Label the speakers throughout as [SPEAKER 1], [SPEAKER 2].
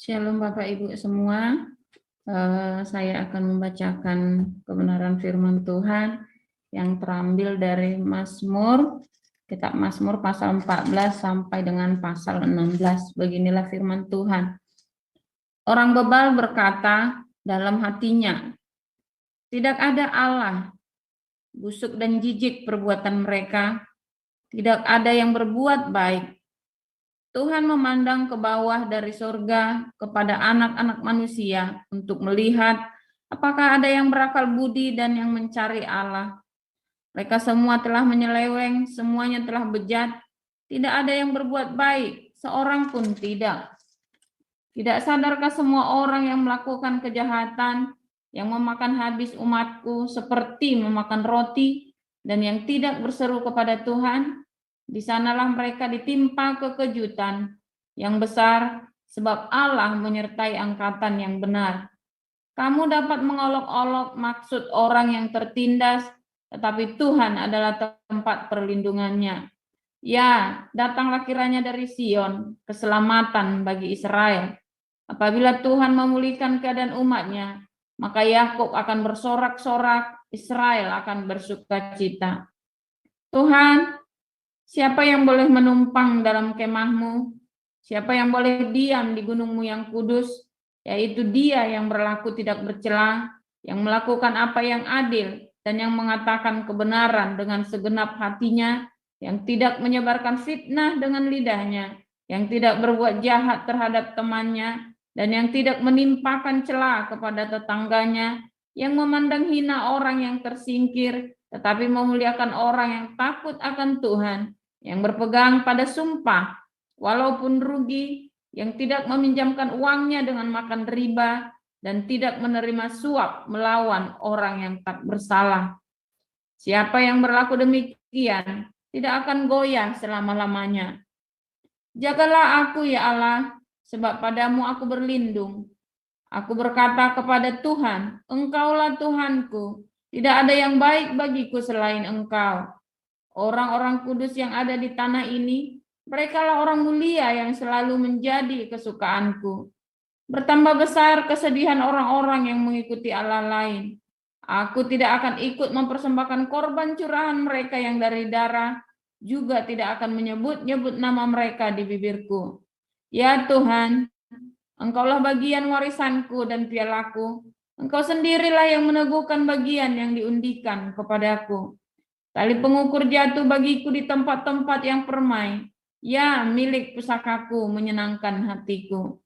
[SPEAKER 1] Shalom Bapak Ibu semua. Saya akan membacakan kebenaran firman Tuhan yang terambil dari kitab Mazmur pasal 14 sampai dengan pasal 16. Beginilah firman Tuhan. Orang bebal berkata dalam hatinya, tidak ada Allah, busuk dan jijik perbuatan mereka, tidak ada yang berbuat baik. Tuhan memandang ke bawah dari surga kepada anak-anak manusia untuk melihat apakah ada yang berakal budi dan yang mencari Allah. Mereka semua telah menyeleweng, semuanya telah bejat, tidak ada yang berbuat baik, seorang pun tidak. Tidak sadarkah semua orang yang melakukan kejahatan, yang memakan habis umatku seperti memakan roti, dan yang tidak berseru kepada Tuhan? Di sanalah mereka ditimpa kekejutan yang besar, sebab Allah menyertai angkatan yang benar. Kamu dapat mengolok-olok maksud orang yang tertindas, tetapi Tuhan adalah tempat perlindungannya. Ya, datanglah kiranya dari Sion, keselamatan bagi Israel. Apabila Tuhan memulihkan keadaan umatnya, maka Yakub akan bersorak-sorak, Israel akan bersukacita. Tuhan, siapa yang boleh menumpang dalam kemahmu? Siapa yang boleh diam di gunungmu yang kudus? Yaitu dia yang berlaku tidak bercela, yang melakukan apa yang adil, dan yang mengatakan kebenaran dengan segenap hatinya, yang tidak menyebarkan fitnah dengan lidahnya, yang tidak berbuat jahat terhadap temannya, dan yang tidak menimpakan cela kepada tetangganya, yang memandang hina orang yang tersingkir, tetapi memuliakan orang yang takut akan Tuhan, yang berpegang pada sumpah, walaupun rugi, yang tidak meminjamkan uangnya dengan makan riba, dan tidak menerima suap melawan orang yang tak bersalah. Siapa yang berlaku demikian, tidak akan goyah selama-lamanya. Jagalah aku ya Allah, sebab padamu aku berlindung. Aku berkata kepada Tuhan, Engkaulah Tuhanku, tidak ada yang baik bagiku selain Engkau. Orang-orang kudus yang ada di tanah ini, merekalah orang mulia yang selalu menjadi kesukaanku. Bertambah besar kesedihan orang-orang yang mengikuti Allah lain. Aku tidak akan ikut mempersembahkan korban curahan mereka yang dari darah, juga tidak akan menyebut-nyebut nama mereka di bibirku. Ya Tuhan, Engkaulah bagian warisanku dan pialaku. Engkau sendirilah yang meneguhkan bagian yang diundikan kepadaku. Tali pengukur jatuh bagiku di tempat-tempat yang permai. Ya, milik pusakaku menyenangkan hatiku.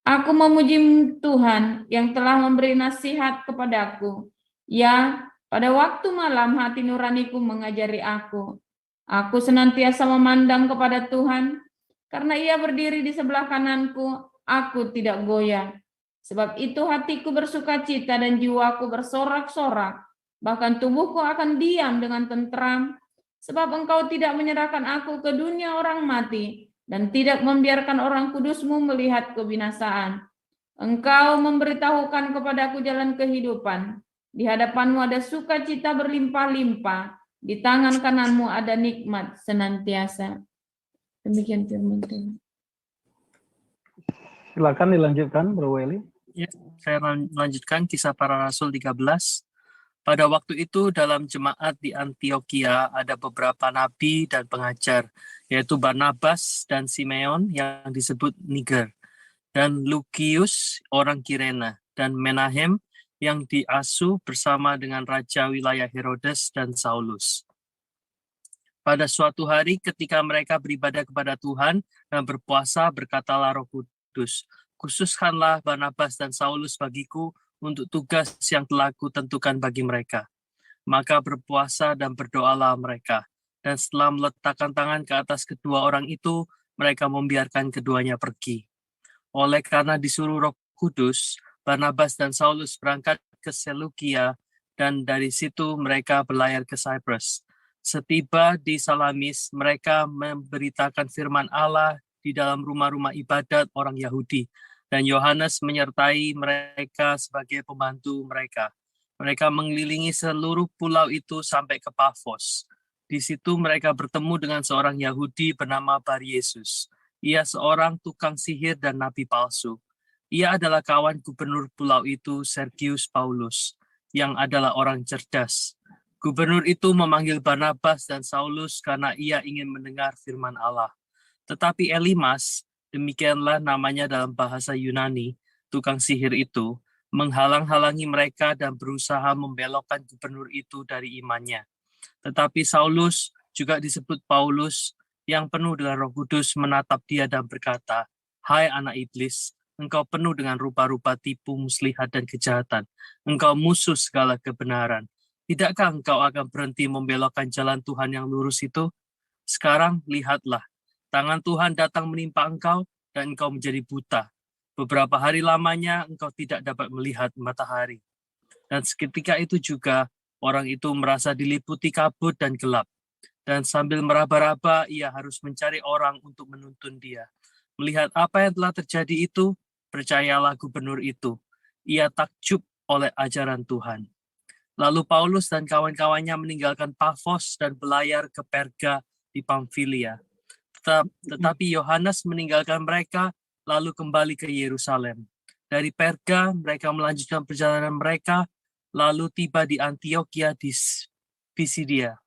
[SPEAKER 1] Aku memuji Tuhan yang telah memberi nasihat kepadaku. Ya, pada waktu malam hati nuraniku mengajari aku. Aku senantiasa memandang kepada Tuhan, karena Ia berdiri di sebelah kananku, aku tidak goyah. Sebab itu hatiku bersukacita dan jiwaku bersorak-sorak. Bahkan tubuhku akan diam dengan tentram, sebab Engkau tidak menyerahkan aku ke dunia orang mati, dan tidak membiarkan orang kudusmu melihat kebinasaan. Engkau memberitahukan kepadaku jalan kehidupan. Di hadapanmu ada sukacita berlimpah-limpah. Di tangan kananmu ada nikmat senantiasa. Demikian firman Tuhan.
[SPEAKER 2] Silakan dilanjutkan, Bro Welly.
[SPEAKER 3] Ya, saya melanjutkan Kisah Para Rasul 13. Pada waktu itu dalam jemaat di Antioquia ada beberapa nabi dan pengajar, yaitu Barnabas dan Simeon yang disebut Niger, dan Lukius orang Kirena, dan Menahem yang diasuh bersama dengan raja wilayah Herodes dan Saulus. Pada suatu hari ketika mereka beribadah kepada Tuhan dan berpuasa, berkatalah Roh Kudus, khususkanlah Barnabas dan Saulus bagiku untuk tugas yang telah kutentukan bagi mereka. Maka berpuasa dan berdoalah mereka. Dan setelah meletakkan tangan ke atas kedua orang itu, mereka membiarkan keduanya pergi. Oleh karena disuruh Roh Kudus, Barnabas dan Saulus berangkat ke Selukia, dan dari situ mereka berlayar ke Cyprus. Setiba di Salamis, mereka memberitakan firman Allah di dalam rumah-rumah ibadat orang Yahudi, dan Yohanes menyertai mereka sebagai pembantu mereka. Mereka mengelilingi seluruh pulau itu sampai ke Pafos. Di situ mereka bertemu dengan seorang Yahudi bernama Bar Yesus. Ia seorang tukang sihir dan nabi palsu. Ia adalah kawan gubernur pulau itu, Sergius Paulus, yang adalah orang cerdas. Gubernur itu memanggil Barnabas dan Saulus karena ia ingin mendengar firman Allah. Tetapi Elimas, demikianlah namanya dalam bahasa Yunani, tukang sihir itu, menghalang-halangi mereka dan berusaha membelokkan gubernur itu dari imannya. Tetapi Saulus, juga disebut Paulus, yang penuh dengan Roh Kudus menatap dia dan berkata, "Hai anak iblis, engkau penuh dengan rupa-rupa tipu, muslihat, dan kejahatan. Engkau musuh segala kebenaran. Tidakkah engkau akan berhenti membelokkan jalan Tuhan yang lurus itu? Sekarang lihatlah, tangan Tuhan datang menimpa engkau, dan engkau menjadi buta. Beberapa hari lamanya engkau tidak dapat melihat matahari." Dan seketika itu juga, orang itu merasa diliputi kabut dan gelap. Dan sambil meraba-raba, ia harus mencari orang untuk menuntun dia. Melihat apa yang telah terjadi itu, percayalah gubernur itu. Ia takjub oleh ajaran Tuhan. Lalu Paulus dan kawan-kawannya meninggalkan Pafos dan berlayar ke Perga di Pamfilia. Tetapi Yohanes meninggalkan mereka, lalu kembali ke Yerusalem. Dari Perga, mereka melanjutkan perjalanan mereka, lalu tiba di Antioquia di Pisidia.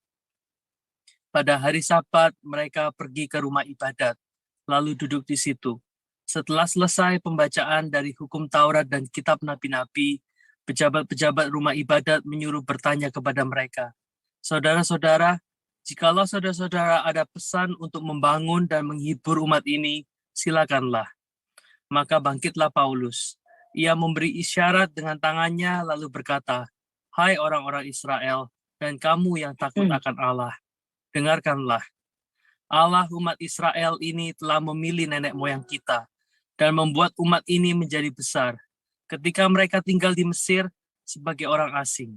[SPEAKER 3] Pada hari Sabat, mereka pergi ke rumah ibadat, lalu duduk di situ. Setelah selesai pembacaan dari hukum Taurat dan kitab nabi-nabi, pejabat-pejabat rumah ibadat menyuruh bertanya kepada mereka, "Saudara-saudara, jikalau saudara-saudara ada pesan untuk membangun dan menghibur umat ini, silakanlah." Maka bangkitlah Paulus. Ia memberi isyarat dengan tangannya lalu berkata, "Hai orang-orang Israel, dan kamu yang takut akan Allah, dengarkanlah. Allah umat Israel ini telah memilih nenek moyang kita dan membuat umat ini menjadi besar ketika mereka tinggal di Mesir sebagai orang asing.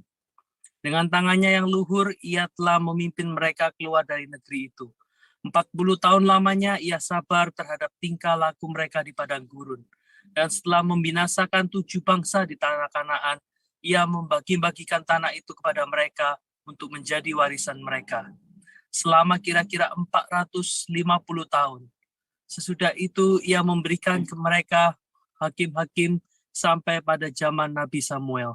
[SPEAKER 3] Dengan tangannya yang luhur, ia telah memimpin mereka keluar dari negeri itu. 40 tahun lamanya ia sabar terhadap tingkah laku mereka di padang gurun. Dan setelah membinasakan 7 bangsa di tanah Kanaan, ia membagi-bagikan tanah itu kepada mereka untuk menjadi warisan mereka. Selama kira-kira 450 tahun. Sesudah itu ia memberikan ke mereka hakim-hakim sampai pada zaman Nabi Samuel.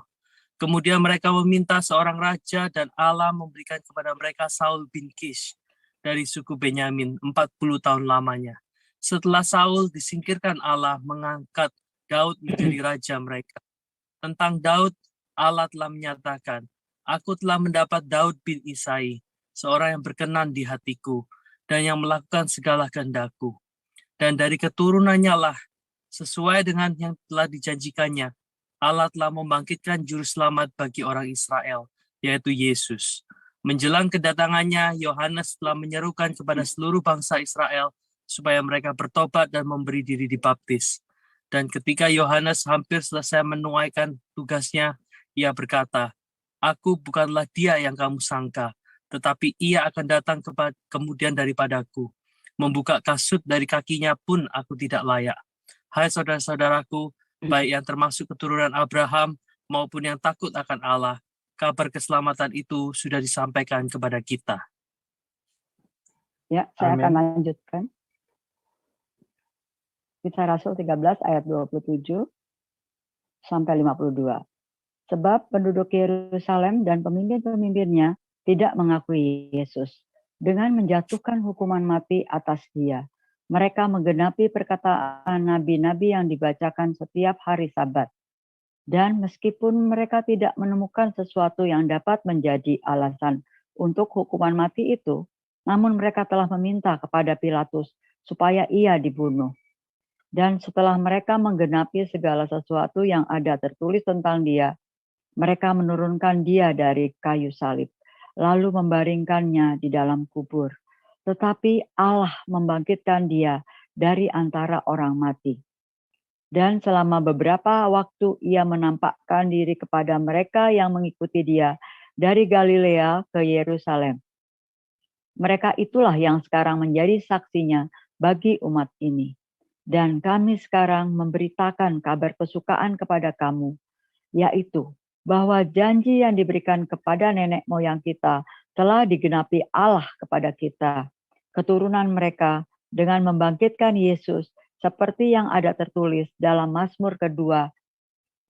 [SPEAKER 3] Kemudian mereka meminta seorang raja dan Allah memberikan kepada mereka Saul bin Kish dari suku Benyamin 40 tahun lamanya. Setelah Saul disingkirkan, Allah mengangkat Daud menjadi raja mereka. Tentang Daud, Allah telah menyatakan, "Aku telah mendapat Daud bin Isai, seorang yang berkenan di hatiku, dan yang melakukan segala kehendakku. Dan dari keturunannya lah, sesuai dengan yang telah dijanjikannya, Allah telah membangkitkan juru selamat bagi orang Israel, yaitu Yesus. Menjelang kedatangannya, Yohanes telah menyerukan kepada seluruh bangsa Israel supaya mereka bertobat dan memberi diri dibaptis. Dan ketika Yohanes hampir selesai menunaikan tugasnya, ia berkata, 'Aku bukanlah dia yang kamu sangka, tetapi ia akan datang kemudian daripadaku. Membuka kasut dari kakinya pun aku tidak layak.' Hai saudara-saudaraku, baik yang termasuk keturunan Abraham maupun yang takut akan Allah, kabar keselamatan itu sudah disampaikan kepada kita."
[SPEAKER 4] Ya, saya
[SPEAKER 2] Amin.
[SPEAKER 4] akan lanjutkan. Kisah Rasul 13 ayat 27 sampai 52. Sebab penduduk Yerusalem dan pemimpin-pemimpinnya tidak mengakui Yesus dengan menjatuhkan hukuman mati atas dia. Mereka menggenapi perkataan nabi-nabi yang dibacakan setiap hari Sabat. Dan meskipun mereka tidak menemukan sesuatu yang dapat menjadi alasan untuk hukuman mati itu, namun mereka telah meminta kepada Pilatus supaya ia dibunuh. Dan setelah mereka menggenapi segala sesuatu yang ada tertulis tentang dia, mereka menurunkan dia dari kayu salib, lalu membaringkannya di dalam kubur. Tetapi Allah membangkitkan dia dari antara orang mati. Dan selama beberapa waktu ia menampakkan diri kepada mereka yang mengikuti dia dari Galilea ke Yerusalem. Mereka itulah yang sekarang menjadi saksinya bagi umat ini. Dan kami sekarang memberitakan kabar kesukaan kepada kamu, yaitu bahwa janji yang diberikan kepada nenek moyang kita telah digenapi Allah kepada kita, keturunan mereka, dengan membangkitkan Yesus seperti yang ada tertulis dalam Mazmur kedua,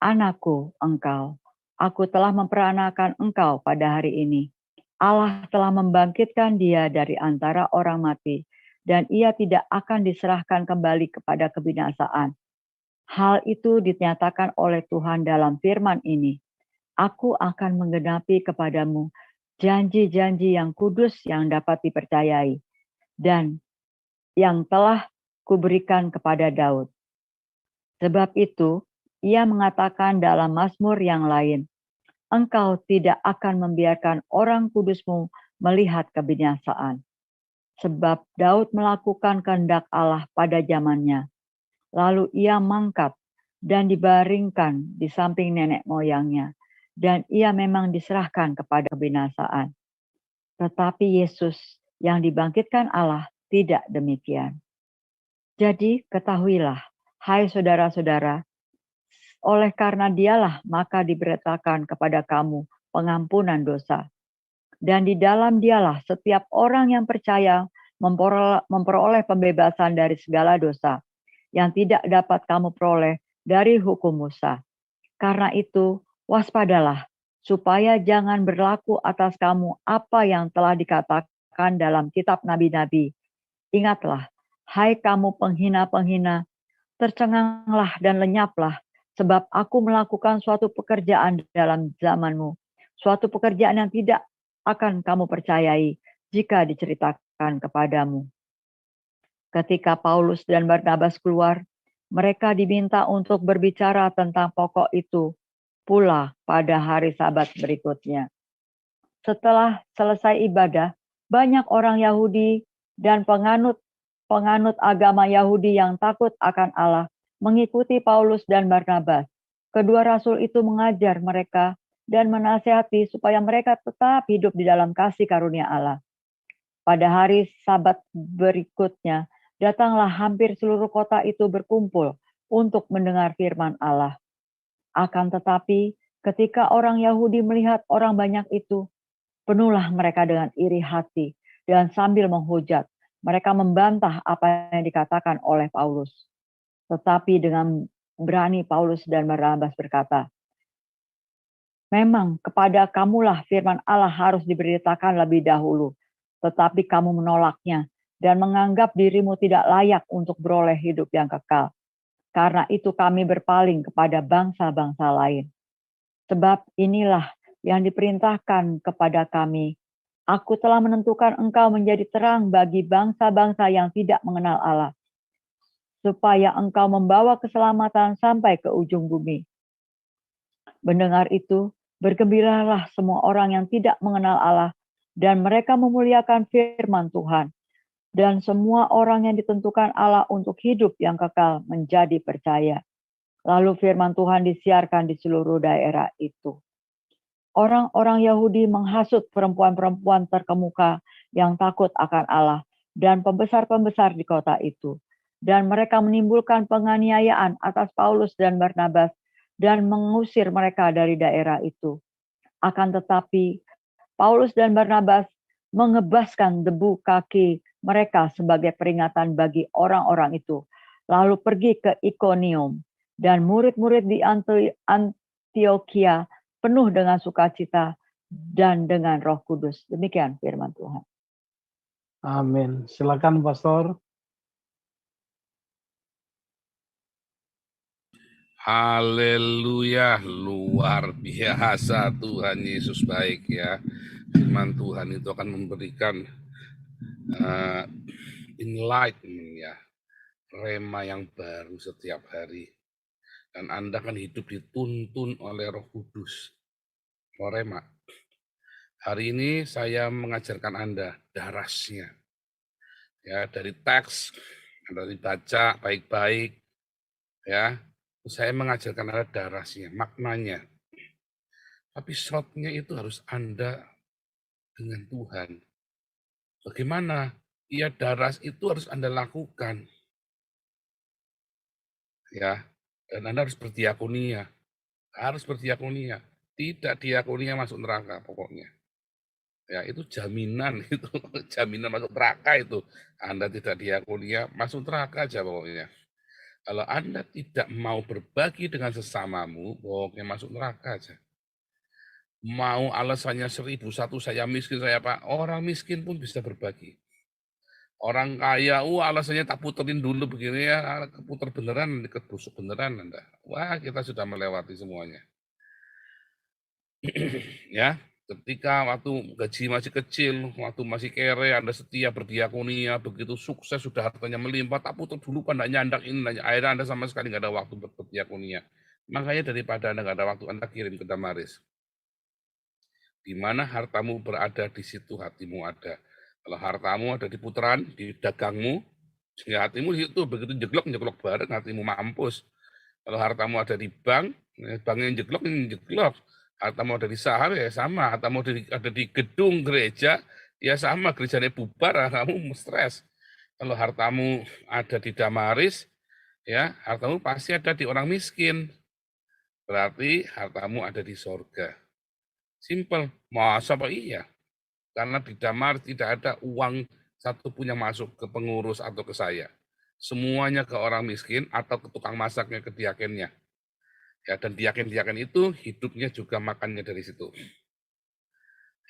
[SPEAKER 4] "Anakku, engkau, aku telah memperanakan engkau pada hari ini. Allah telah membangkitkan dia dari antara orang mati, dan ia tidak akan diserahkan kembali kepada kebinasaan. Hal itu dinyatakan oleh Tuhan dalam firman ini. Aku akan menggenapi kepadamu janji-janji yang kudus yang dapat dipercayai, dan yang telah kuberikan kepada Daud. Sebab itu, ia mengatakan dalam Mazmur yang lain, Engkau tidak akan membiarkan orang kudusmu melihat kebinasaan. Sebab Daud melakukan kehendak Allah pada zamannya. Lalu ia mangkat dan dibaringkan di samping nenek moyangnya. Dan ia memang diserahkan kepada kebinasaan. Tetapi Yesus yang dibangkitkan Allah tidak demikian. Jadi ketahuilah, hai saudara-saudara, oleh karena dialah maka diberitakan kepada kamu pengampunan dosa. Dan di dalam dialah setiap orang yang percaya memperoleh pembebasan dari segala dosa yang tidak dapat kamu peroleh dari hukum Musa. Karena itu, waspadalah supaya jangan berlaku atas kamu apa yang telah dikatakan dalam kitab nabi-nabi. Ingatlah, hai kamu penghina-penghina, tercenganglah dan lenyaplah, sebab aku melakukan suatu pekerjaan dalam zamanmu, suatu pekerjaan yang tidak akan kamu percayai jika diceritakan kepadamu. Ketika Paulus dan Barnabas keluar, mereka diminta untuk berbicara tentang pokok itu pula pada hari Sabat berikutnya. Setelah selesai ibadah, banyak orang Yahudi dan penganut agama Yahudi yang takut akan Allah mengikuti Paulus dan Barnabas. Kedua rasul itu mengajar mereka dan menasihati supaya mereka tetap hidup di dalam kasih karunia Allah. Pada hari Sabat berikutnya, datanglah hampir seluruh kota itu berkumpul untuk mendengar firman Allah. Akan tetapi, ketika orang Yahudi melihat orang banyak itu, penuhlah mereka dengan iri hati dan sambil menghujat, mereka membantah apa yang dikatakan oleh Paulus. Tetapi dengan berani Paulus dan Barnabas berkata, memang kepada kamulah firman Allah harus diberitakan lebih dahulu, tetapi kamu menolaknya dan menganggap dirimu tidak layak untuk beroleh hidup yang kekal. Karena itu kami berpaling kepada bangsa-bangsa lain. Sebab inilah yang diperintahkan kepada kami. Aku telah menentukan engkau menjadi terang bagi bangsa-bangsa yang tidak mengenal Allah, supaya engkau membawa keselamatan sampai ke ujung bumi. Mendengar itu, bergembiralah semua orang yang tidak mengenal Allah, dan mereka memuliakan firman Tuhan. Dan semua orang yang ditentukan Allah untuk hidup yang kekal menjadi percaya. Lalu firman Tuhan disiarkan di seluruh daerah itu. Orang-orang Yahudi menghasut perempuan-perempuan terkemuka yang takut akan Allah dan pembesar-pembesar di kota itu. Dan mereka menimbulkan penganiayaan atas Paulus dan Barnabas dan mengusir mereka dari daerah itu. Akan tetapi, Paulus dan Barnabas mengebaskan debu kaki mereka sebagai peringatan bagi orang-orang itu. Lalu pergi ke Ikonium, dan murid-murid di Antioquia penuh dengan sukacita dan dengan Roh Kudus. Demikian firman Tuhan.
[SPEAKER 2] Amin. Silakan Pastor.
[SPEAKER 5] Haleluya, luar biasa, Tuhan Yesus baik ya. Firman Tuhan itu akan memberikan enlightenment ya, rema yang baru setiap hari. Dan Anda akan hidup dituntun oleh Roh Kudus. Rema. Hari ini saya mengajarkan Anda darasnya. Ya, dari teks Anda dibaca baik-baik ya. Saya mengajarkan Anda darasnya, maknanya. Tapi shotnya itu harus Anda dengan Tuhan. Bagaimana? Ya, daras itu harus Anda lakukan. Ya, dan Anda harus berdiakonia. Harus berdiakonia. Tidak diakonia masuk neraka pokoknya. Ya, itu jaminan itu, jaminan masuk neraka itu. Anda tidak diakonia, masuk neraka aja pokoknya. Kalau Anda tidak mau berbagi dengan sesamamu, pokoknya masuk neraka aja. Mau alasannya 1001 saya miskin, saya apa? Orang miskin pun bisa berbagi. Orang kaya, alasannya tak puterin dulu begini ya, keputer beneran, kebusuk beneran Anda. Wah, kita sudah melewati semuanya. Ya, ketika waktu gaji masih kecil, waktu masih kere, Anda setia berdiakonia, begitu sukses, sudah hartanya melimpah, tak putar dulu pada nyandak ini, akhirnya Anda sama sekali nggak ada waktu berdiakonia. Makanya daripada Anda nggak ada waktu, Anda kirim ke Damaris. Di mana hartamu berada, di situ hatimu ada. Kalau hartamu ada di putaran, di dagangmu, sehingga hatimu di situ, begitu jeglok bareng, hatimu mampus. Kalau hartamu ada di bank, banknya jeglok. Hartamu ada di saham, ya sama. Hartamu ada di gedung gereja, ya sama. Gerejanya bubar, kamu stres. Kalau hartamu ada di Damaris, ya hartamu pasti ada di orang miskin. Berarti hartamu ada di sorga. Simple. Masa apa iya? Karena di Damaris tidak ada uang satupun yang masuk ke pengurus atau ke saya. Semuanya ke orang miskin atau ke tukang masaknya, ke diakennya. Ya, dan diaken-diaken itu hidupnya juga makannya dari situ.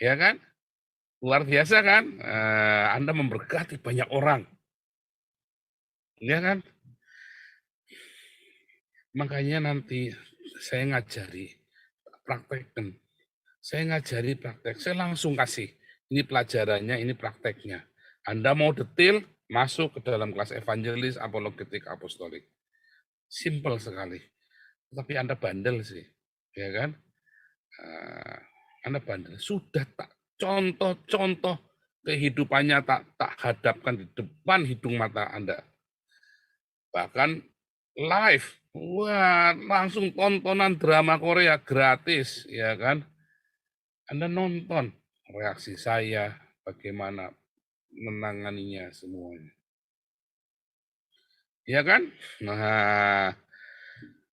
[SPEAKER 5] Ya kan? Luar biasa kan? Anda memberkati banyak orang. Ya kan? Makanya nanti saya ngajari, praktekkan. Saya ngajari praktek, saya langsung kasih. Ini pelajarannya, ini prakteknya. Anda mau detail, masuk ke dalam kelas evangelis, apologetik, apostolik. Simple sekali. Tapi Anda bandel sih, ya kan? Anda bandel. Sudah tak contoh-contoh kehidupannya tak hadapkan di depan hidung mata Anda. Bahkan live, wah langsung tontonan drama Korea gratis, ya kan? Anda nonton reaksi saya, bagaimana menanganinya semuanya. Ya kan? Nah,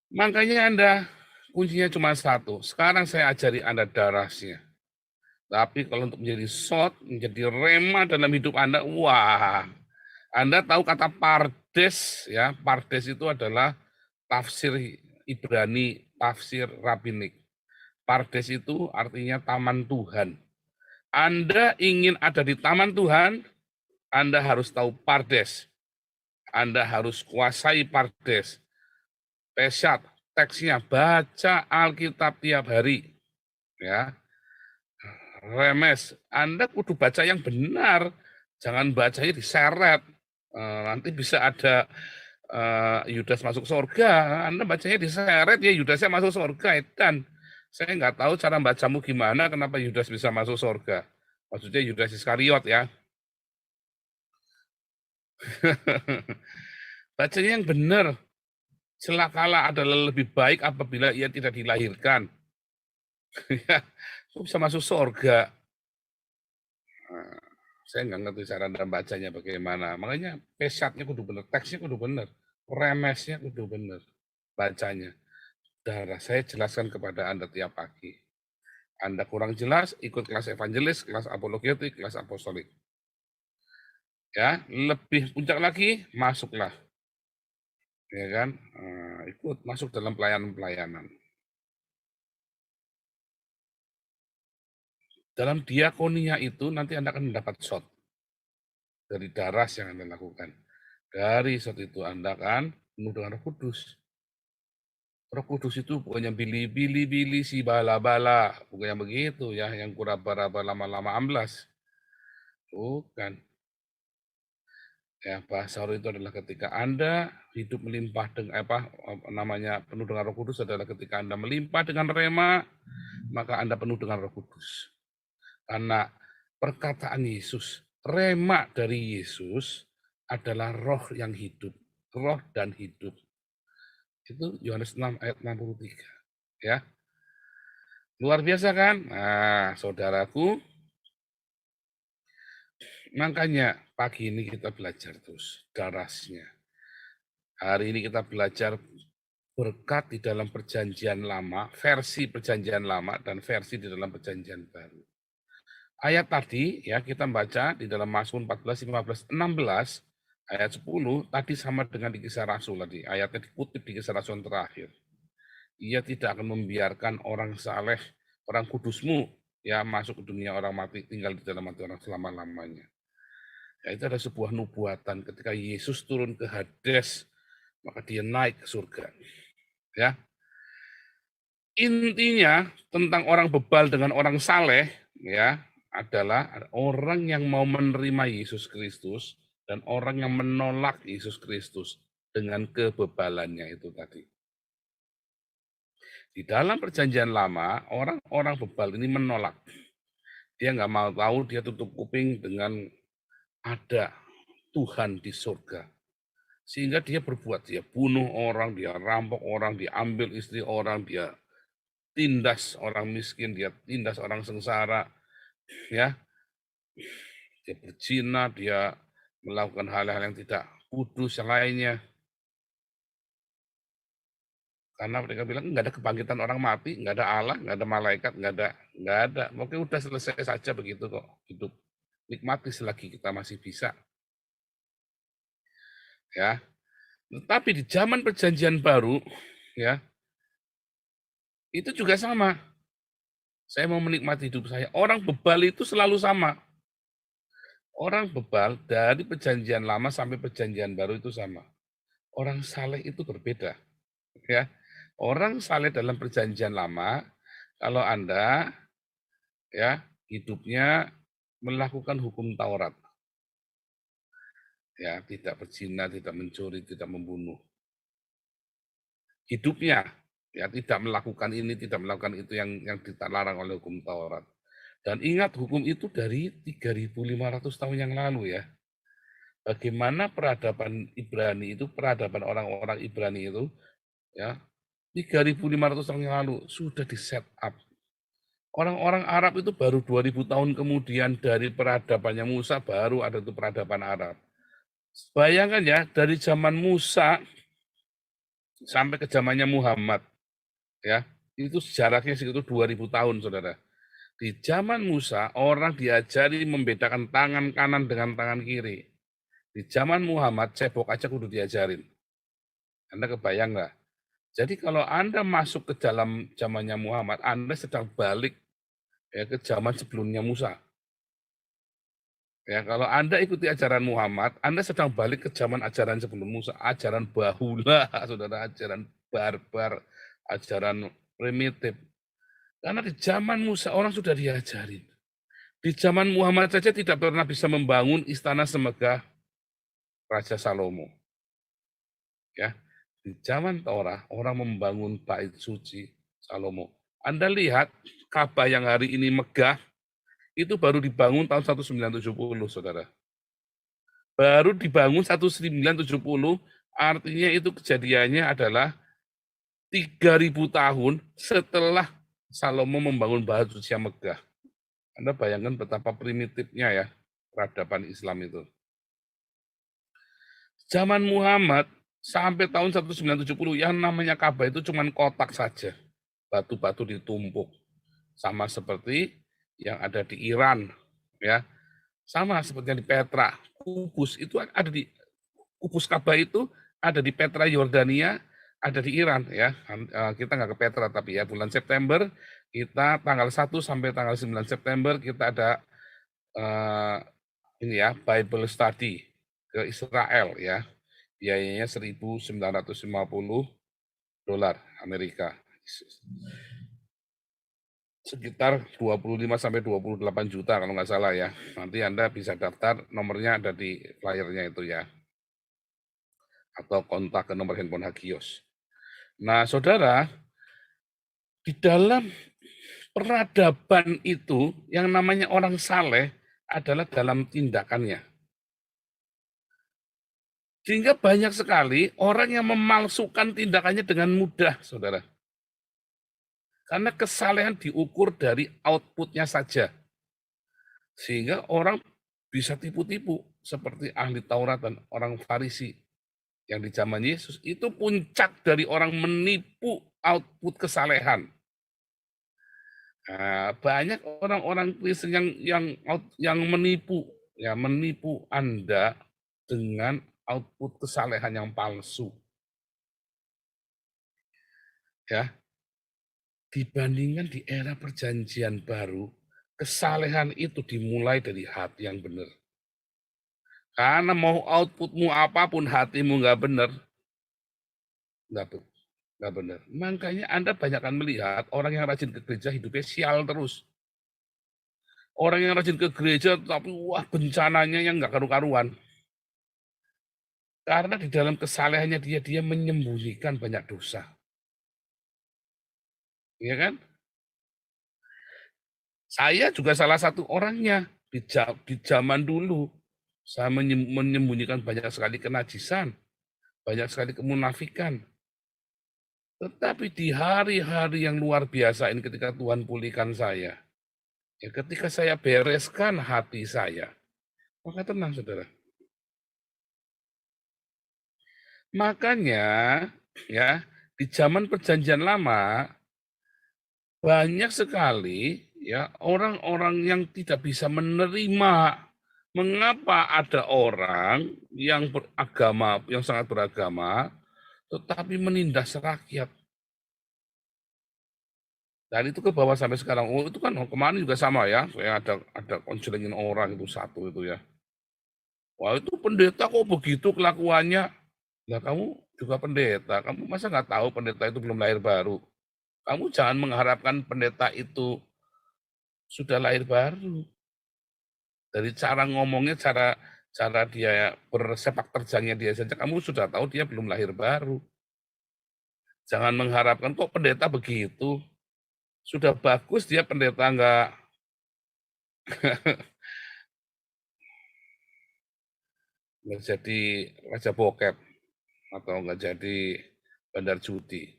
[SPEAKER 5] makanya Anda kuncinya cuma satu. Sekarang saya ajari Anda darasnya. Tapi kalau untuk menjadi shot, menjadi rema dalam hidup Anda, wah. Anda tahu kata pardes, ya. Pardes itu adalah tafsir Ibrani, tafsir rabbinik. Pardes itu artinya taman Tuhan. Anda ingin ada di taman Tuhan, Anda harus tahu pardes. Anda harus kuasai pardes. Pesat, teksnya, baca Alkitab tiap hari. Ya. Remes, Anda kudu baca yang benar. Jangan bacanya diseret. Nanti bisa ada Yudas masuk surga. Anda bacanya diseret, ya Yudasnya masuk surga. Dan saya nggak tahu cara bacamu gimana, kenapa Yudas bisa masuk surga. Maksudnya Yudas Iskariot ya. Bacanya yang benar. Celakalah adalah lebih baik apabila ia tidak dilahirkan. Ya, bisa masuk surga. Saya nggak ngerti cara Anda bacanya bagaimana. Makanya pesatnya kudu benar, teksnya kudu benar, remesnya kudu benar, bacanya. Darah saya jelaskan kepada Anda tiap pagi. Anda kurang jelas, ikut kelas evangelis, kelas apologetik, kelas apostolik. Ya, lebih puncak lagi, masuklah. Ya kan? Ikut masuk dalam pelayanan-pelayanan. Dalam diakonia itu nanti Anda akan mendapat shot dari daras yang Anda lakukan. Dari shot itu Anda akan penuh dengan Roh Kudus. Roh Kudus itu bukannya bili-bili si bala-bala, bukan yang begitu ya, yang kuraba-raba lama-lama amblas. Bukan. Ya, bahasa roh itu adalah ketika Anda hidup melimpah dengan namanya penuh dengan Roh Kudus adalah ketika Anda melimpah dengan rema, maka Anda penuh dengan Roh Kudus. Karena perkataan Yesus, rema dari Yesus adalah roh yang hidup, roh dan hidup. Itu Yohanes 6 ayat 63. Ya. Luar biasa kan? Nah, saudaraku, makanya pagi ini kita belajar terus darasnya. Hari ini kita belajar berkat di dalam perjanjian lama, versi perjanjian lama dan versi di dalam perjanjian baru. Ayat tadi ya kita baca di dalam Mazmur 14, 15, 16 Ayat 10 tadi sama dengan di Kisah Rasul tadi. Ayatnya dikutip di Kisah Rasul yang terakhir. Ia tidak akan membiarkan orang saleh, orang kudusmu, ya masuk ke dunia orang mati, tinggal di dalam hati orang selama-lamanya. Ya, itu ada sebuah nubuatan ketika Yesus turun ke Hades, maka dia naik ke surga. Ya, intinya tentang orang bebal dengan orang saleh, ya, adalah orang yang mau menerima Yesus Kristus dan orang yang menolak Yesus Kristus dengan kebebalannya itu tadi. Di dalam perjanjian lama, orang-orang bebal ini menolak. Dia nggak mau tahu, dia tutup kuping dengan ada Tuhan di surga. Sehingga dia berbuat, dia bunuh orang, dia rampok orang, dia ambil istri orang, dia tindas orang miskin, dia tindas orang sengsara, ya. Dia berzina, dia melakukan hal-hal yang tidak kudus yang lainnya. Karena mereka bilang nggak ada kebangkitan orang mati, nggak ada Allah, nggak ada malaikat, nggak ada. Mungkin udah selesai saja begitu kok hidup. Nikmati selagi kita masih bisa. Ya. Tetapi di zaman perjanjian baru, ya, itu juga sama. Saya mau menikmati hidup saya. Orang bebal itu selalu sama. Orang bebal dari perjanjian lama sampai perjanjian baru itu sama. Orang saleh itu berbeda. Ya. Orang saleh dalam perjanjian lama, kalau Anda ya hidupnya melakukan hukum Taurat. Ya, tidak berzina, tidak mencuri, tidak membunuh. Hidupnya ya tidak melakukan ini, tidak melakukan itu yang dilarang oleh hukum Taurat. Dan ingat hukum itu dari 3.500 tahun yang lalu ya. Bagaimana peradaban Ibrani itu, peradaban orang-orang Ibrani itu ya 3.500 tahun yang lalu sudah di set up. Orang-orang Arab itu baru 2000 tahun kemudian dari peradabannya Musa baru ada itu peradaban Arab. Bayangkan ya, dari zaman Musa sampai ke zamannya Muhammad, ya itu jaraknya sekitar 2000 tahun, saudara. Di zaman Musa, orang diajari membedakan tangan kanan dengan tangan kiri. Di zaman Muhammad, cebok aja kudu diajarin. Anda kebayang nggak? Jadi kalau Anda masuk ke dalam zamannya Muhammad, Anda sedang balik ya ke zaman sebelumnya Musa. Ya, kalau Anda ikuti ajaran Muhammad, Anda sedang balik ke zaman ajaran sebelum Musa, ajaran bahula, saudara, ajaran barbar, ajaran primitif. Karena di zaman Musa orang sudah diajarin. Di zaman Muhammad saja tidak pernah bisa membangun istana semegah Raja Salomo. Ya, di zaman Torah orang membangun bait suci Salomo. Anda lihat Ka'bah yang hari ini megah itu baru dibangun tahun 1970, saudara. Baru dibangun 1970, artinya itu kejadiannya adalah 3.000 tahun setelah Salomo membangun bait suci yang megah. Anda bayangkan betapa primitifnya ya peradaban Islam itu. Zaman Muhammad sampai tahun 1970 yang namanya Ka'bah itu cuma kotak saja. Batu-batu ditumpuk. Sama seperti yang ada di Iran, ya. Sama seperti yang di Petra. Kubus itu ada di kubus Ka'bah itu ada di Petra Yordania, ada di Iran ya. Kita nggak ke Petra tapi ya bulan September kita tanggal 1 sampai tanggal 9 September kita ada ini ya Bible study ke Israel ya. Biayanya $1.950 Amerika. Sekitar 25 sampai 28 juta kalau nggak salah ya. Nanti Anda bisa daftar, nomornya ada di flyernya itu ya. Atau kontak ke nomor handphone Hagios. Nah, saudara, di dalam peradaban itu yang namanya orang saleh adalah dalam tindakannya. Sehingga banyak sekali orang yang memalsukan tindakannya dengan mudah, saudara. Karena kesalehan diukur dari outputnya saja. Sehingga orang bisa tipu-tipu seperti ahli Taurat dan orang Farisi yang di zaman Yesus itu puncak dari orang menipu output kesalehan. Nah, banyak orang-orang Kristen yang menipu Anda dengan output kesalehan yang palsu. Ya, dibandingkan di era perjanjian baru, kesalehan itu dimulai dari hati yang benar. Karena mau outputmu apapun, hatimu nggak benar, nggak benar. Makanya Anda banyak kan melihat orang yang rajin ke gereja hidupnya sial terus. Orang yang rajin ke gereja tapi wah bencananya yang nggak karu-karuan. Karena di dalam kesalehannya dia menyembunyikan banyak dosa. Iya kan? Saya juga salah satu orangnya di zaman dulu. Saya menyembunyikan banyak sekali kenajisan, banyak sekali kemunafikan. Tetapi di hari-hari yang luar biasa ini ketika Tuhan pulihkan saya, ya ketika saya bereskan hati saya, maka tenang saudara. Makanya ya di zaman perjanjian lama banyak sekali ya orang-orang yang tidak bisa menerima mengapa ada orang yang beragama, yang sangat beragama, tetapi menindas rakyat. Dan itu ke bawah sampai sekarang. Oh itu kan kemarin juga sama ya, saya ada konselingin orang itu satu itu ya. Wah itu pendeta kok begitu kelakuannya. Nah kamu juga pendeta, kamu masa nggak tahu pendeta itu belum lahir baru? Kamu jangan mengharapkan pendeta itu sudah lahir baru. Dari cara ngomongnya, cara dia bersepak terjangnya dia saja, kamu sudah tahu dia belum lahir baru. Jangan mengharapkan kok pendeta begitu. Sudah bagus dia pendeta nggak jadi raja bokep atau nggak jadi bandar judi.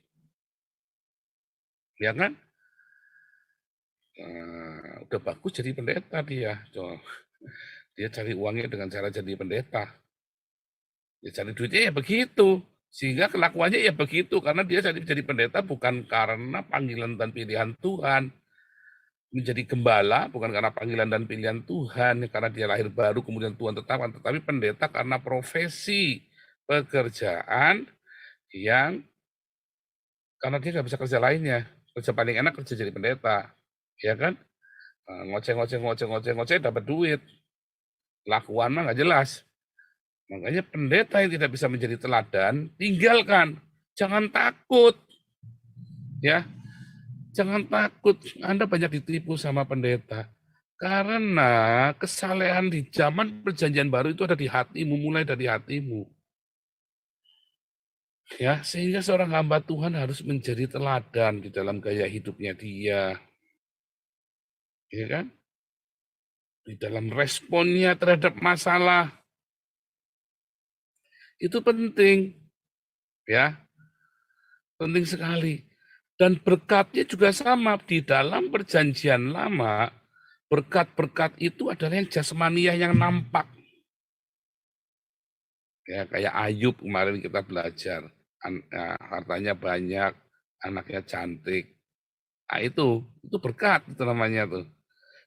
[SPEAKER 5] Ya kan? Udah bagus jadi pendeta dia. Dia cari uangnya dengan cara jadi pendeta. Dia cari duitnya ya begitu. Sehingga kelakuannya ya begitu. Karena dia jadi pendeta bukan karena panggilan dan pilihan Tuhan. Menjadi gembala bukan karena panggilan dan pilihan Tuhan. Karena dia lahir baru kemudian Tuhan tetapkan. Tetapi pendeta karena profesi pekerjaan yang karena dia nggak bisa kerja lainnya. Kerja paling enak kerja jadi pendeta. Ya kan? Ngoceh dapat duit. Lakuan mah nggak jelas. Makanya pendeta yang tidak bisa menjadi teladan, tinggalkan. Jangan takut. Ya. Jangan takut. Anda banyak ditipu sama pendeta. Karena kesalehan di zaman perjanjian baru itu ada di hatimu, mulai dari hatimu. Ya, sehingga seorang hamba Tuhan harus menjadi teladan di dalam gaya hidupnya dia. Ya kan? Di dalam responnya terhadap masalah. Itu penting. Ya. Penting sekali. Dan berkatnya juga sama. Di dalam perjanjian lama, berkat-berkat itu adalah yang jasmaniah yang nampak. Ya, kayak Ayub kemarin kita belajar. Hartanya banyak, anaknya cantik. Nah, itu berkat itu namanya tuh.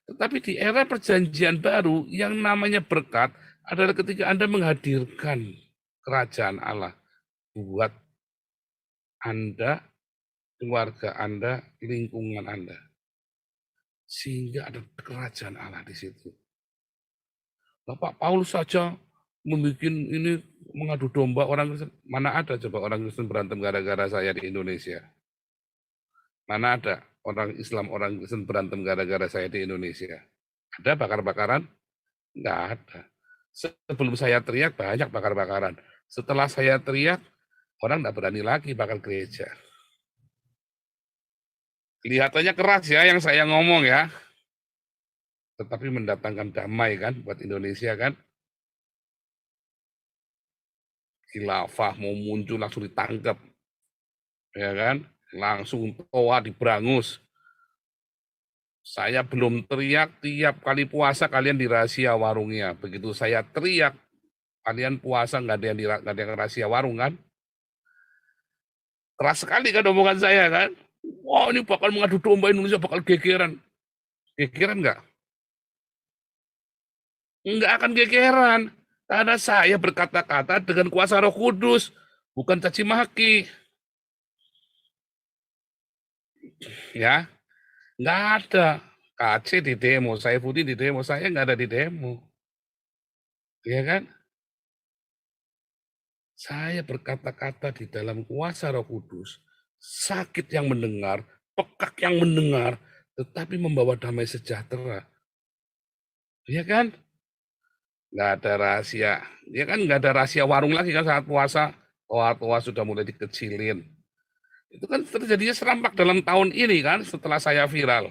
[SPEAKER 5] Tetapi di era perjanjian baru, yang namanya berkat adalah ketika Anda menghadirkan kerajaan Allah buat Anda, keluarga Anda, lingkungan Anda. Sehingga ada kerajaan Allah di situ. Bapak Paulus saja membuat ini mengadu domba orang Kristen. Mana ada coba orang Kristen berantem gara-gara saya di Indonesia? Mana ada orang Islam, orang Kristen berantem gara-gara saya di Indonesia? Ada bakar-bakaran? Enggak ada. Sebelum saya teriak, banyak bakar-bakaran. Setelah saya teriak, orang enggak berani lagi bakar gereja. Kelihatannya keras ya yang saya ngomong ya. Tetapi mendatangkan damai kan buat Indonesia kan. Khilafah mau muncul langsung ditangkap. Ya kan? Langsung toa diberangus. Saya belum teriak, tiap kali puasa kalian di rahasia warungnya. Begitu saya teriak, kalian puasa nggak ada yang rahasia warung kan? Keras sekali kan omongan saya kan? Wah ini bakal mengadu domba Indonesia, bakal gegeran. Gegeran nggak? Nggak akan gegeran. Karena saya berkata-kata dengan kuasa Roh Kudus, bukan caci maki. Ya, nggak ada. KC di demo, saya Budi di demo, saya nggak ada di demo. Ya kan? Saya berkata-kata di dalam kuasa Roh Kudus, sakit yang mendengar, pekak yang mendengar, tetapi membawa damai sejahtera. Ya kan? Nggak ada rahasia. Ya kan nggak ada rahasia warung lagi kan saat puasa. Toa-toa sudah mulai dikecilin. Itu kan terjadinya serampak dalam tahun ini kan setelah saya viral.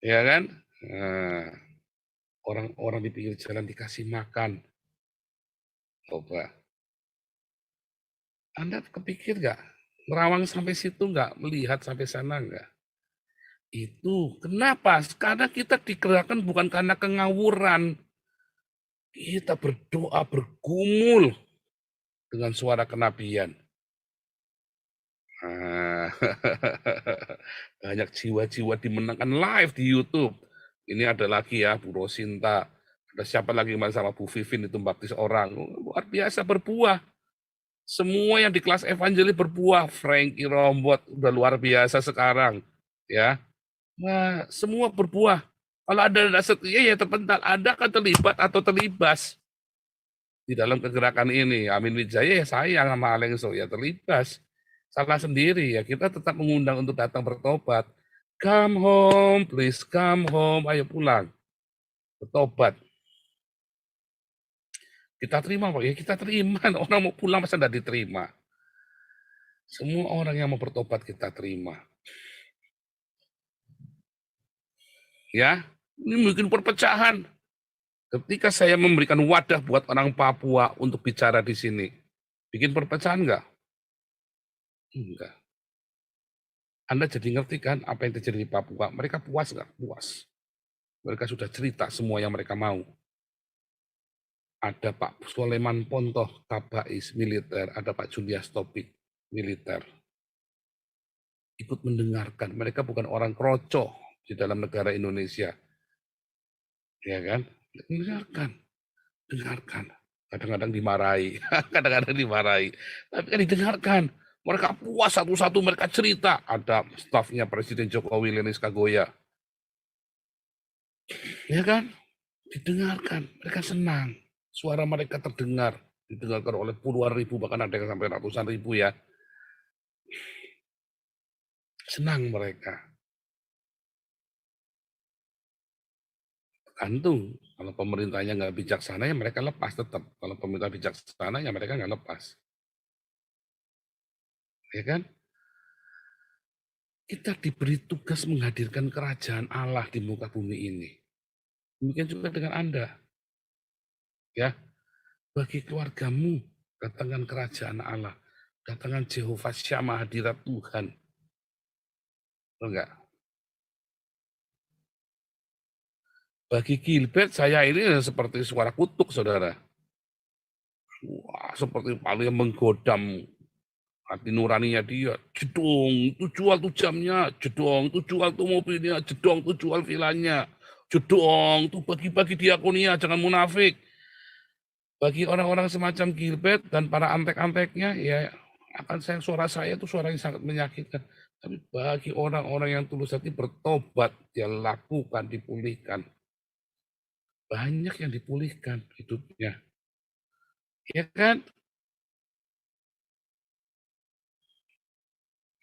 [SPEAKER 5] Ya kan? Nah, orang-orang di pinggir jalan dikasih makan. Coba. Anda kepikir nggak? Nerawang sampai situ nggak? Melihat sampai sana nggak? Itu kenapa? Karena kita digerakkan bukan karena kengawuran. Kita berdoa, bergumul dengan suara kenabian. Nah, banyak jiwa-jiwa dimenangkan live di YouTube. Ini ada lagi ya, Bu Rosinta. Ada siapa lagi sama Bu Vivin itu baptis orang. Luar biasa berbuah. Semua yang di kelas evangeli berbuah. Frankie Rombot udah luar biasa sekarang. Ya, nah, semua berbuah. Kalau ada setia ya terpental. Anda akan terlibat atau terlibas di dalam kegerakan ini. Amin Wijaya ya saya sama Alengso ya terlibas. Salah sendiri ya, kita tetap mengundang untuk datang bertobat. Come home, please come home, ayo pulang. Bertobat. Kita terima Pak, ya kita terima. Orang mau pulang masa tidak diterima. Semua orang yang mau bertobat kita terima. Ya, ini mungkin perpecahan. Ketika saya memberikan wadah buat orang Papua untuk bicara di sini, bikin perpecahan enggak? Enggak. Anda jadi ngerti kan apa yang terjadi di Papua? Mereka puas nggak? Puas. Mereka sudah cerita semua yang mereka mau. Ada Pak Soleman Pontoh, Kabais, militer. Ada Pak Julius Topik, militer. Ikut mendengarkan. Mereka bukan orang kroco di dalam negara Indonesia. Ya kan? Dengarkan. Dengarkan. Kadang-kadang dimarahi. Kadang-kadang dimarahi. Tapi kan didengarkan. Mereka puas satu-satu, mereka cerita. Ada stafnya Presiden Jokowi, Lenis Kagoya. Ya kan? Didengarkan. Mereka senang. Suara mereka terdengar. Didengarkan oleh puluhan ribu, bahkan ada yang sampai ratusan ribu ya. Senang mereka. Tergantung. Kalau pemerintahnya nggak bijaksana, ya mereka lepas tetap. Kalau pemerintah bijaksana, ya mereka nggak lepas. Ya kan? Kita diberi tugas menghadirkan kerajaan Allah di muka bumi ini. Demikian juga dengan Anda. Ya, bagi keluargamu, datangkan kerajaan Allah. Datangkan Jehovah Syama, hadirat Tuhan. Betul enggak? Bagi Gilbert, saya ini seperti suara kutuk, saudara. Wah, seperti paling menggodam hati nuraninya dia. Jedong, tuh jual tuh jamnya. Jedong, tuh jual tuh mobilnya. Jedong, tuh jual vilanya. Jedong, tuh bagi-bagi diakonia, jangan munafik. Bagi orang-orang semacam Gilbert dan para antek-anteknya, ya akan suara saya itu suara yang sangat menyakitkan. Tapi bagi orang-orang yang tulus hati bertobat, dia lakukan, dipulihkan. Banyak yang dipulihkan hidupnya. Ya kan?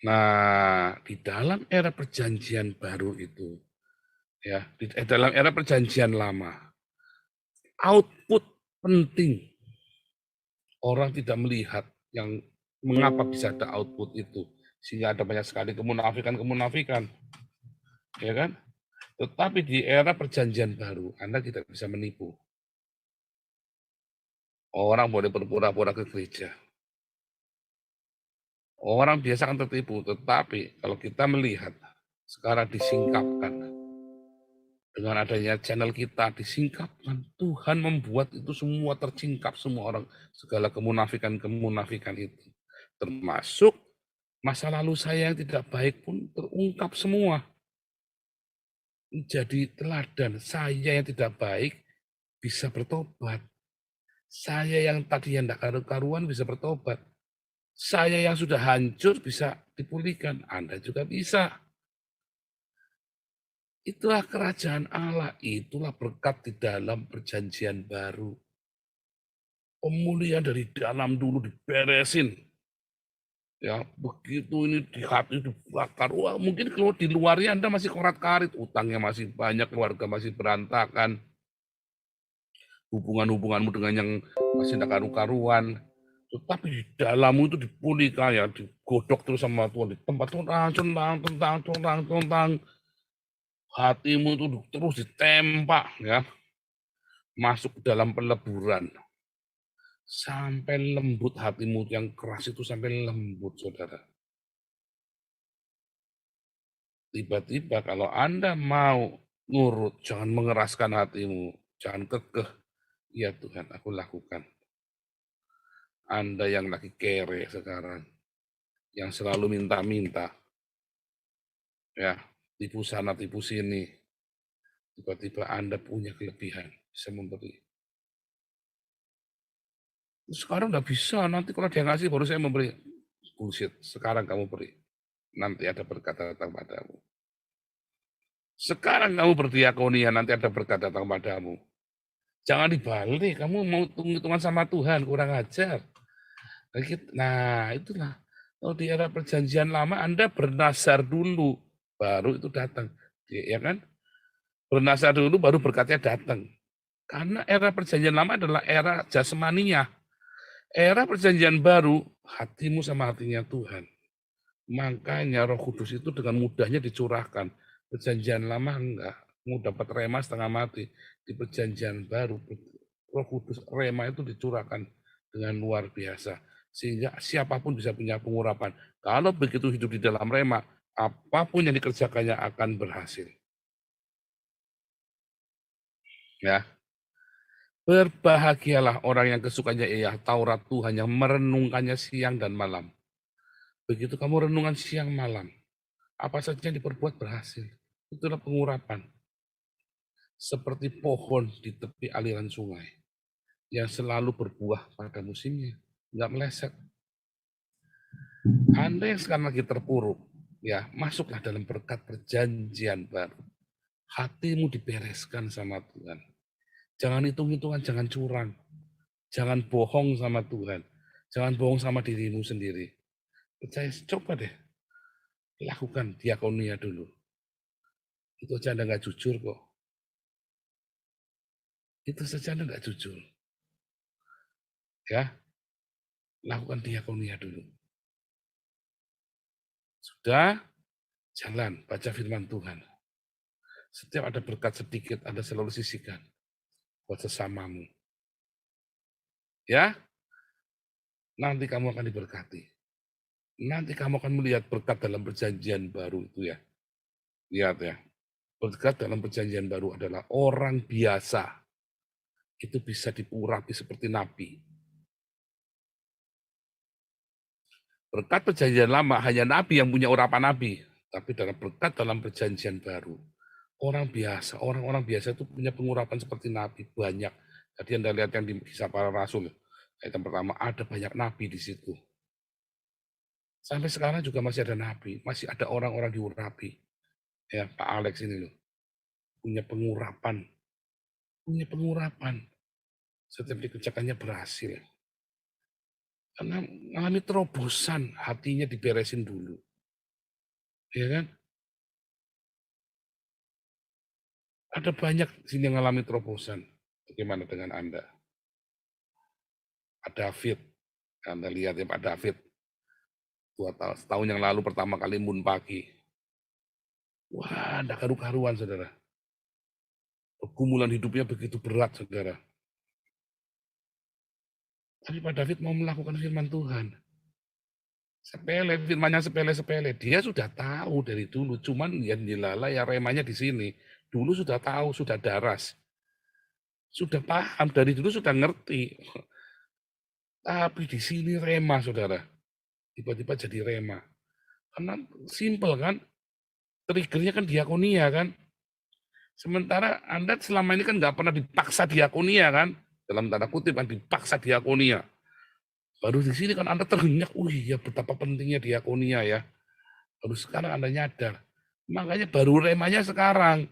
[SPEAKER 5] Nah, di dalam era perjanjian baru itu, ya, di dalam era perjanjian lama, output penting. Orang tidak melihat yang mengapa bisa ada output itu. Sehingga ada banyak sekali kemunafikan. Ya kan? Tetapi di era perjanjian baru, Anda tidak bisa menipu. Orang boleh berpura-pura ke gereja. Orang biasa akan tertipu, tetapi kalau kita melihat sekarang disingkapkan, dengan adanya channel kita disingkapkan, Tuhan membuat itu semua tersingkap, semua orang, segala kemunafikan itu. Termasuk masa lalu saya yang tidak baik pun terungkap semua. Menjadi teladan, saya yang tidak baik bisa bertobat. Saya yang tadi yang tidak karu-karuan bisa bertobat. Saya yang sudah hancur bisa dipulihkan. Anda juga bisa. Itulah kerajaan Allah. Itulah berkat di dalam perjanjian baru. Pemulihan dari dalam dulu diberesin. Ya, begitu ini di hati dibakar. Wah, mungkin kalau di luarnya Anda masih korat-karit. Utangnya masih banyak, keluarga masih berantakan. Hubungan-hubunganmu dengan yang masih tidak karu-karuan, tetapi di dalammu itu dipulihkan ya, digodok terus sama Tuhan, di tempat tentang, hatimu itu terus ditempa ya, masuk ke dalam peleburan, sampai lembut hatimu yang keras itu sampai lembut, saudara. Tiba-tiba kalau Anda mau nurut, jangan mengeraskan hatimu, jangan kekeh. Ya Tuhan, aku lakukan. Anda yang lagi kere sekarang, yang selalu minta-minta, ya, tipu sana, tipu sini, tiba-tiba Anda punya kelebihan, bisa memberi. Sekarang nggak bisa, nanti kalau dia ngasih baru saya memberi. Bullshit, sekarang kamu beri. Nanti ada berkat datang padamu. Sekarang kamu berdiakonia, nanti ada berkat datang padamu. Jangan dibalik, kamu mau hitung-hitungan sama Tuhan, kurang ajar. Nah, itulah. Kalau di era perjanjian lama, Anda bernasar dulu, baru itu datang. Ya kan? Bernasar dulu, baru berkatnya datang. Karena era perjanjian lama adalah era jasmaninya. Era perjanjian baru, hatimu sama hatinya Tuhan. Makanya Roh Kudus itu dengan mudahnya dicurahkan. Perjanjian lama enggak. Mau dapat rema setengah mati. Di perjanjian baru, Roh Kudus rema itu dicurahkan dengan luar biasa. Sehingga siapapun bisa punya pengurapan. Kalau begitu hidup di dalam rema, apapun yang dikerjakannya akan berhasil. Ya. Berbahagialah orang yang kesukaannya ialah Taurat Tuhan, yang merenungkannya siang dan malam. Begitu kamu renungan siang malam, apa saja yang diperbuat berhasil. Itulah pengurapan. Seperti pohon di tepi aliran sungai, yang selalu berbuah pada musimnya, nggak meleset. Anda yang sekarang lagi terpuruk, ya masuklah dalam berkat perjanjian baru. Hatimu dibereskan sama Tuhan. Jangan hitung-hitungan, jangan curang. Jangan bohong sama Tuhan. Jangan bohong sama dirimu sendiri. Percaya, coba deh. Lakukan diakonia dulu. Itu aja Anda nggak jujur kok. Itu saja Anda nggak jujur. Ya, lakukan diakonia dulu. Sudah, jalan, baca firman Tuhan. Setiap ada berkat sedikit, Anda selalu sisihkan buat sesamamu. Ya, nanti kamu akan diberkati. Nanti kamu akan melihat berkat dalam perjanjian baru itu ya. Lihat ya, berkat dalam perjanjian baru adalah orang biasa. Itu bisa diurapi seperti nabi. Berkat perjanjian lama hanya nabi yang punya urapan nabi. Tapi dalam berkat dalam perjanjian baru, orang biasa, orang-orang biasa itu punya pengurapan seperti nabi banyak. Tadi Anda lihat yang di Kisah Para Rasul, ayat yang pertama ada banyak nabi di situ. Sampai sekarang juga masih ada nabi, masih ada orang-orang diurapi. Ya, Pak Alex ini loh, punya pengurapan. Setiap dikerjakannya berhasil. Karena mengalami terobosan, hatinya diberesin dulu. Ya kan? Ada banyak sini yang mengalami terobosan. Bagaimana dengan Anda? Pak David, Anda lihat ya Pak David. 2 tahun, setahun yang lalu pertama kali mun pagi. Wah, enggak karu-karuan, saudara. Pergumulan hidupnya begitu berat, saudara. Tapi Pak David mau melakukan firman Tuhan. Sepele, firmannya sepele-sepele. Dia sudah tahu dari dulu, cuman yang dilala ya remanya di sini. Dulu sudah tahu, sudah daras. Sudah paham, dari dulu sudah ngerti. Tapi di sini rema, saudara. Tiba-tiba jadi rema. Karena simple kan, triggernya kan diakonia kan. Sementara Anda selama ini kan nggak pernah dipaksa diakonia kan, dalam tanda kutip kan dipaksa diakonia. Baru di sini kan Anda teringat, iya betapa pentingnya diakonia ya. Baru sekarang Anda nyadar. Makanya baru remanya sekarang.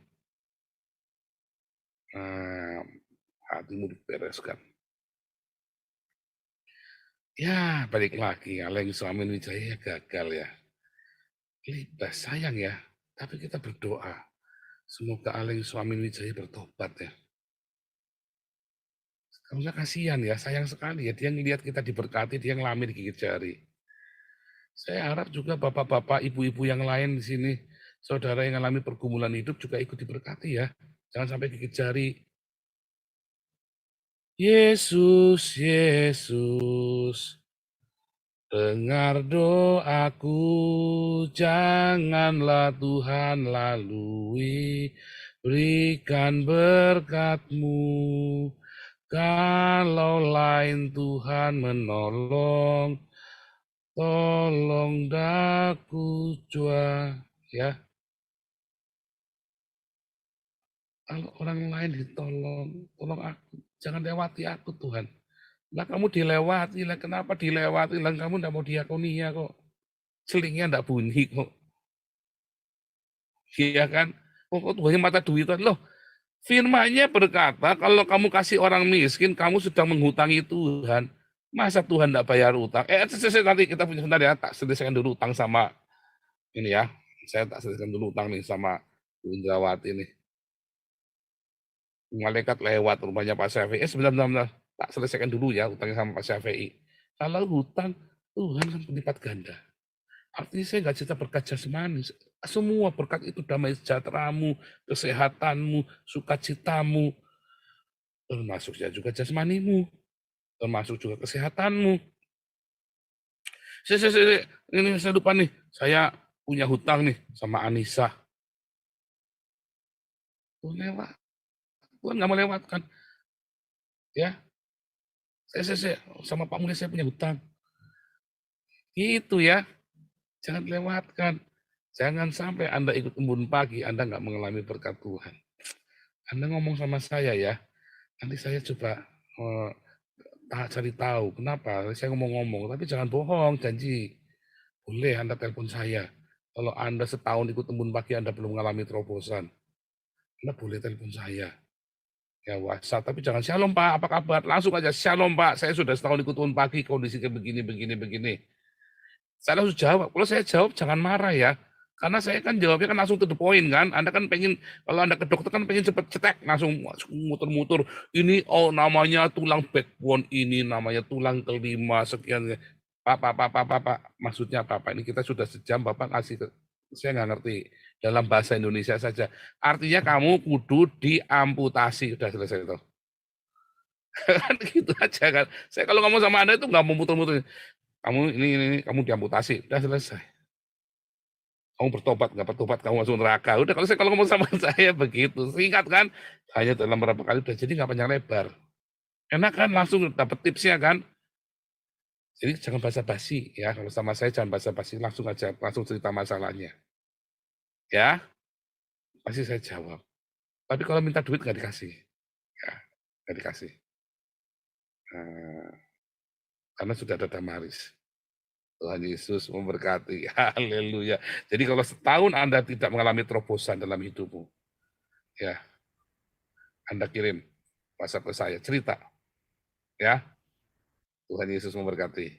[SPEAKER 5] Nah, hatimu dibereskan. Ya, balik lagi. Aleng Suamin Wijaya gagal ya. Libas, sayang ya. Tapi kita berdoa. Semoga Aleng Suamin Wijaya bertobat ya. Karena kasihan ya, sayang sekali ya. Dia ngelihat kita diberkati, dia ngelamir gigit jari. Saya harap juga bapak-bapak, ibu-ibu yang lain di sini, saudara yang mengalami pergumulan hidup juga ikut diberkati ya. Jangan sampai gigit jari. Yesus, Yesus, dengar doaku, janganlah Tuhan lalui, berikan berkat-Mu. Kalau lain Tuhan menolong, tolong daku jua, ya. Kalau orang lain ditolong, tolong aku, jangan lewati aku Tuhan. Lah kamu dilewati, lah kenapa dilewati? Lah kamu nggak mau diakonia kok. Selingnya nggak bunyi kok. Iya kan? Kok Tuhan mata duitan loh. Firman-Nya berkata, kalau kamu kasih orang miskin, kamu sedang menghutangi Tuhan. Masa Tuhan nggak bayar utang? Nanti kita punya sebentar ya, tak selesaikan dulu utang sama ini ya. Saya tak selesaikan dulu utang nih sama Bu Indrawati nih. Malaikat lewat rumahnya Pak Syafi'i. Sebentar. Tak selesaikan dulu ya utangnya sama Pak Syafi'i. Kalau hutang, Tuhan kan berlipat ganda. Artinya saya nggak cerita berkat jasmani. Semua berkat itu damai sejahteramu, kesehatanmu, sukacitamu, termasuk ya juga jasmanimu, termasuk juga kesehatanmu. Ini saya lupa nih, saya punya hutang nih sama Anissa. Tuhan nggak melewatkan. Ya, saya sama Pak Mulya saya punya hutang. Itu ya, jangan lewatkan. Jangan sampai Anda ikut embun pagi, Anda nggak mengalami berkat Tuhan. Anda ngomong sama saya ya, nanti saya coba cari tahu kenapa saya ngomong-ngomong, tapi jangan bohong, janji. Boleh Anda telepon saya. Kalau Anda setahun ikut embun pagi, Anda belum mengalami terobosan, Anda boleh telepon saya. Ya WhatsApp, tapi jangan shalom Pak, apa kabar? Langsung aja shalom Pak, saya sudah setahun ikut embun pagi, kondisi kayak begini. Saya langsung jawab. Kalau saya jawab jangan marah ya. Karena saya kan jawabnya kan langsung to the point kan. Anda kan pengen, kalau Anda ke dokter kan pengen cepet cetek, langsung muter-muter. Ini namanya tulang backbone, ini namanya tulang kelima, sekian. Pak. Maksudnya apa? Ini kita sudah sejam, Bapak kasih ke, saya nggak ngerti. Dalam bahasa Indonesia saja. Artinya kamu kudu diamputasi. Udah selesai itu. Kan gitu aja kan. Saya kalau ngomong sama Anda itu nggak mau muter-muter. Kamu ini kamu diamputasi, udah selesai. Kamu bertobat, nggak bertobat kamu masuk neraka. Udah kalau ngomong sama saya begitu, singkat kan, hanya dalam beberapa kali udah, jadi nggak panjang lebar. Enak kan, langsung dapat tipsnya kan. Jadi jangan basa-basi ya, kalau sama saya jangan basa-basi, langsung aja, langsung cerita masalahnya. Ya, pasti saya jawab. Tapi kalau minta duit nggak dikasih, ya nggak dikasih. Karena sudah ada damaris. Tuhan Yesus memberkati. Haleluya. Jadi kalau setahun Anda tidak mengalami terobosan dalam hidupmu, ya, Anda kirim WhatsApp ke saya, cerita. Ya, Tuhan Yesus memberkati.